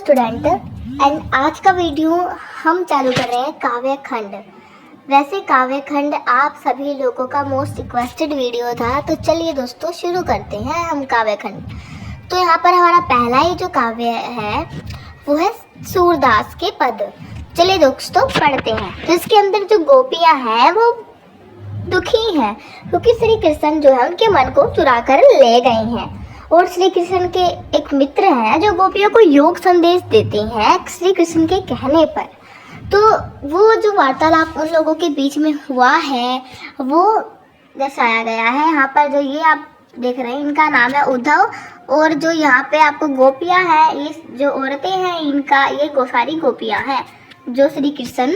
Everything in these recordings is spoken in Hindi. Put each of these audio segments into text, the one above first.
स्टूडेंट एंड आज का वीडियो हम चालू कर रहे हैं काव्य खंड। वैसे काव्य खंड आप सभी लोगों का मोस्ट रिक्वेस्टेड वीडियो था, तो चलिए दोस्तों शुरू करते हैं हम काव्य खंड। तो यहाँ पर हमारा पहला ही जो काव्य है वो है सूरदास के पद। चलिए दोस्तों पढ़ते हैं। तो इसके अंदर जो गोपियाँ हैं वो दुखी हैं क्योंकि श्री कृष्ण जो है उनके मन को चुरा कर ले गए हैं। और श्री कृष्ण के एक मित्र हैं जो गोपियों को योग संदेश देते हैं श्री कृष्ण के कहने पर। तो वो जो वार्तालाप उन लोगों के बीच में हुआ है वो दर्शाया गया है। यहाँ पर जो ये आप देख रहे हैं इनका नाम है उद्धव, और जो यहाँ पे आपको गोपियाँ हैं, ये जो औरतें हैं इनका ये सारी गोपियाँ हैं जो श्री कृष्ण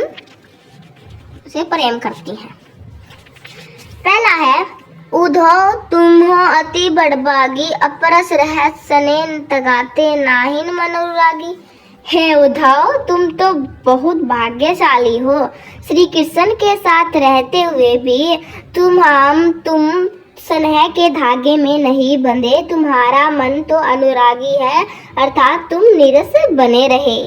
से प्रेम करती हैं। पहला है उद्धव तुम हो अति बड़भागी, अपरस रहत सने तगाते नाहिन मनोरागी। हे उद्धव तुम तो बहुत भाग्यशाली हो, श्री कृष्ण के साथ रहते हुए भी तुम स्नेह के धागे में नहीं बंधे, तुम्हारा मन तो अनुरागी है, अर्थात तुम नीरस बने रहे।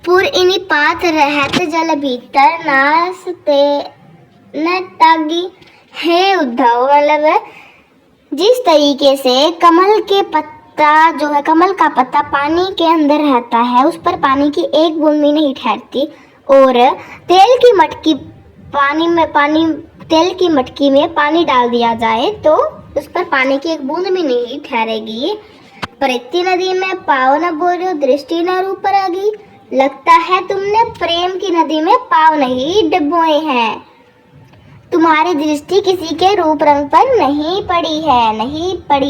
पुर इनि पात रहत जल भीतर, नासते न तागी। हे उद्धव मतलब जिस तरीके से कमल के पत्ता जो है, कमल का पत्ता पानी के अंदर रहता है, उस पर पानी की एक बूंद भी नहीं ठहरती, और तेल की मटकी में पानी डाल दिया जाए तो उस पर पानी की एक बूंद भी नहीं ठहरेगी। प्रीति नदी में पाव न बोलो, दृष्टि न रूप रागी। लगता है तुमने प्रेम की नदी में पाव नहीं डुबोए हैं, तुम्हारी दृष्टि किसी के रूप रंग पर नहीं पड़ी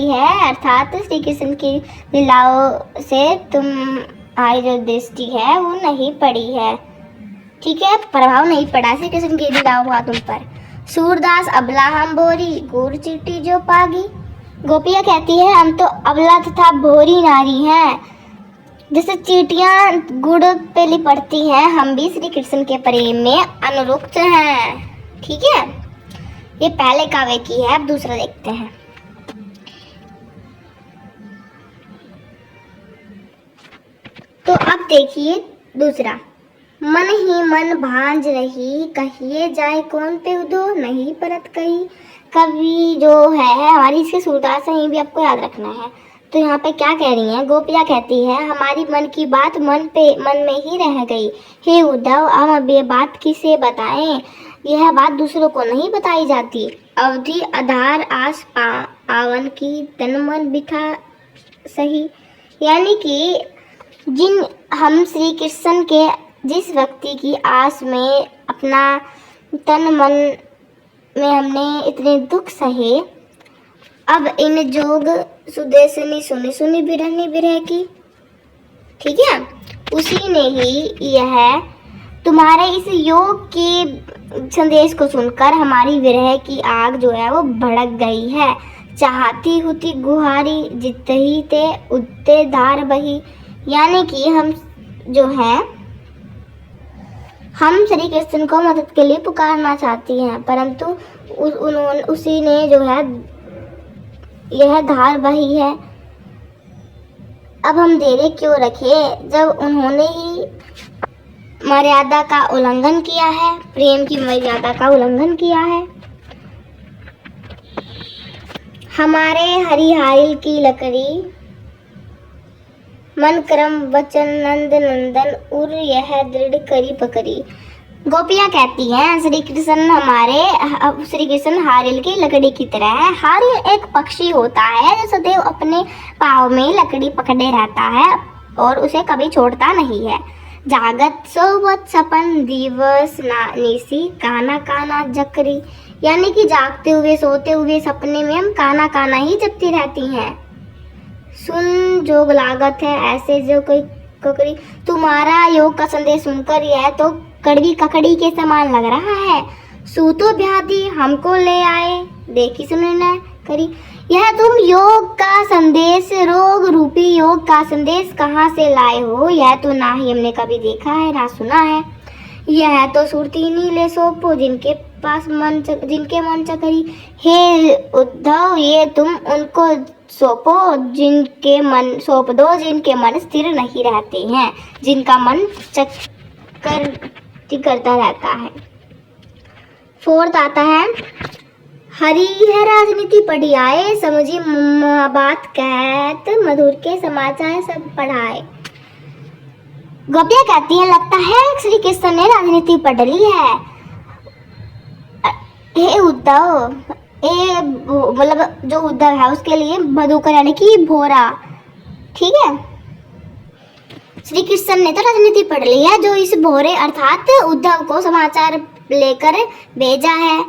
है, अर्थात श्री कृष्ण की लीलाओं से तुम्हारी जो दृष्टि है वो नहीं पड़ी है। ठीक है, प्रभाव नहीं पड़ा श्री कृष्ण की लीलाओं का तुम पर। सूरदास अबला हम भोरी, गुड़ चीटी जो पागी। गोपियाँ कहती है हम तो अबला तथा भोरी नारी हैं, जैसे चीटियाँ गुड़ पे लिपटती हैं, हम भी श्री कृष्ण के प्रेम में अनुरक्त हैं। ठीक है, ये पहले काव्य की है। अब दूसरा देखते हैं। तो अब देखिए दूसरा। मन ही मन भांज रही, कहिए जाए कौन पे उदो, नहीं परत कही। कवि जो है हमारी इसके सूरदास है, ये भी आपको याद रखना है। तो यहाँ पे क्या कह रही हैं गोपियाँ कहती है हमारी मन की बात मन में ही रह गई। हे उद्धव अब ये बात किसे बताएं, यह बात दूसरों को नहीं बताई जाती। अवधि आधार आस पावन की, तन मन बिठा सही। यानी कि हम श्री कृष्ण के जिस व्यक्ति की आस में अपना तन मन में हमने इतने दुख सहे, अब इन जोग सुदेशनी सुनी सुनी बिरह की। ठीक है, उसी ने ही यह तुम्हारे इस योग के संदेश को सुनकर हमारी विरह की आग जो है वो भड़क गई है। चाहती हुती गुहारी, जित ही ते उतते धार बही। यानी कि हम जो है हम श्री कृष्ण को मदद के लिए पुकारना चाहती हैं, परंतु उसी ने जो है यह धार बही है। अब हम देरी क्यों रखें जब उन्होंने ही मर्यादा का उल्लंघन किया है, प्रेम की मर्यादा का उल्लंघन किया है। हमारे हरिहाइल की लकड़ी, मन क्रम वचन नंद नंदन, उर यह दृढ़ करी पकड़ी। गोपियाँ कहती हैं श्री कृष्ण हारिल की लकड़ी की तरह है। हारिल एक पक्षी होता है जो सदैव अपने पाँव में लकड़ी पकड़े रहता है और उसे कभी छोड़ता नहीं है। जागत सोवत सपन दिवस निसी, काना काना जकरी। यानी कि जागते हुए सोते हुए सपने में हम काना काना ही जपती रहती हैं। सुन जोग लागत है ऐसे जो कोई ककड़ी। तुम्हारा योग का संदेश सुनकर यह तो कड़वी ककड़ी के समान लग रहा है। सूतो ब्याधि हमको ले आए, देखी सुनी न करी। यह तुम योग का संदेश, रोग रूपी योग का संदेश कहाँ से लाए हो, यह तो ना ही हमने कभी देखा है ना सुना है। यह तो सुरती नीले सोपो, जिनके पास जिनके मन चकरी, हे उद्धव ये तुम उनको सौंप दो जिनके मन स्थिर नहीं रहते हैं, जिनका मन चक्कर करता रहता है। फोर्थ आता है, हरी है राजनीति पढ़ी आए, समझी बात कहत मधुर के समाचार सब पढ़ाए। गोपियाँ कहती हैं लगता है श्री कृष्ण ने राजनीति पढ़ ली है। हे उद्धव, मतलब जो उद्धव है उसके लिए मधुकर यानी कि भोरा, ठीक है। श्री कृष्ण ने तो राजनीति पढ़ ली है, जो इस भोरे अर्थात उद्धव को समाचार लेकर भेजा है।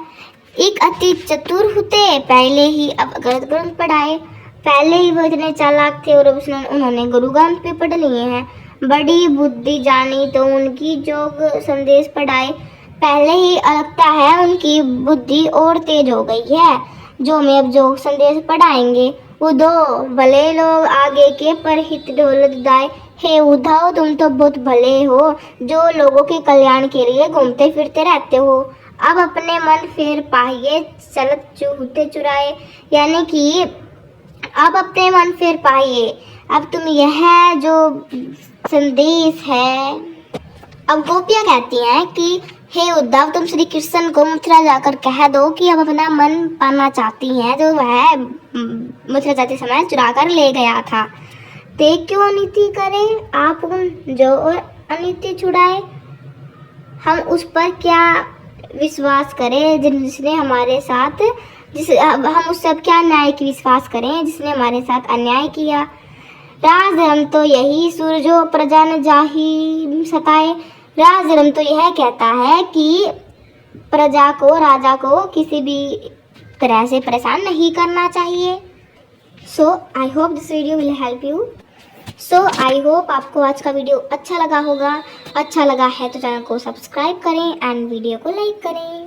एक अति चतुर होते पहले ही अब गलत ग्रंथ पढ़ाए। पहले ही वो इतने चालाक थे और उन्होंने गुरु ग्रंथ भी पढ़ लिए हैं। बड़ी बुद्धि जानी तो उनकी जोग संदेश पढ़ाए। पहले ही लगता है उनकी बुद्धि और तेज हो गई है, जो में अब जोग संदेश पढ़ाएंगे। वो दो भले लोग आगे के पर हित ढोलत दाए। हे उद्धव तुम तो बहुत भले हो, जो लोगों के कल्याण के लिए घूमते फिरते रहते हो। अब अपने मन फेर पाइए चलत चूहते चुराए, यानी कि अब अपने मन फेर पाइए, अब तुम यह जो संदेश है। अब गोपियाँ कहती हैं कि हे उद्धव तुम श्री कृष्ण को मथुरा जाकर कह दो कि अब अपना मन पाना चाहती हैं, जो वह मथुरा जाते समय चुरा कर ले गया था। ते क्यों अनिति करें आप उन जो और अनिति छुड़ाए। हम उस पर क्या विश्वास करें जिसने हमारे साथ हम उस सब क्या न्याय की विश्वास करें जिसने हमारे साथ अन्याय किया। राज धर्म तो यही सूरजो प्रजा न जाहि सताए। राज धर्म तो यह कहता है कि प्रजा को, राजा को किसी भी तरह से परेशान नहीं करना चाहिए। So I hope this video will help you. So I hope आपको आज का वीडियो अच्छा लगा होगा। अच्छा लगा है तो चैनल को सब्सक्राइब करें एंड वीडियो को लाइक करें।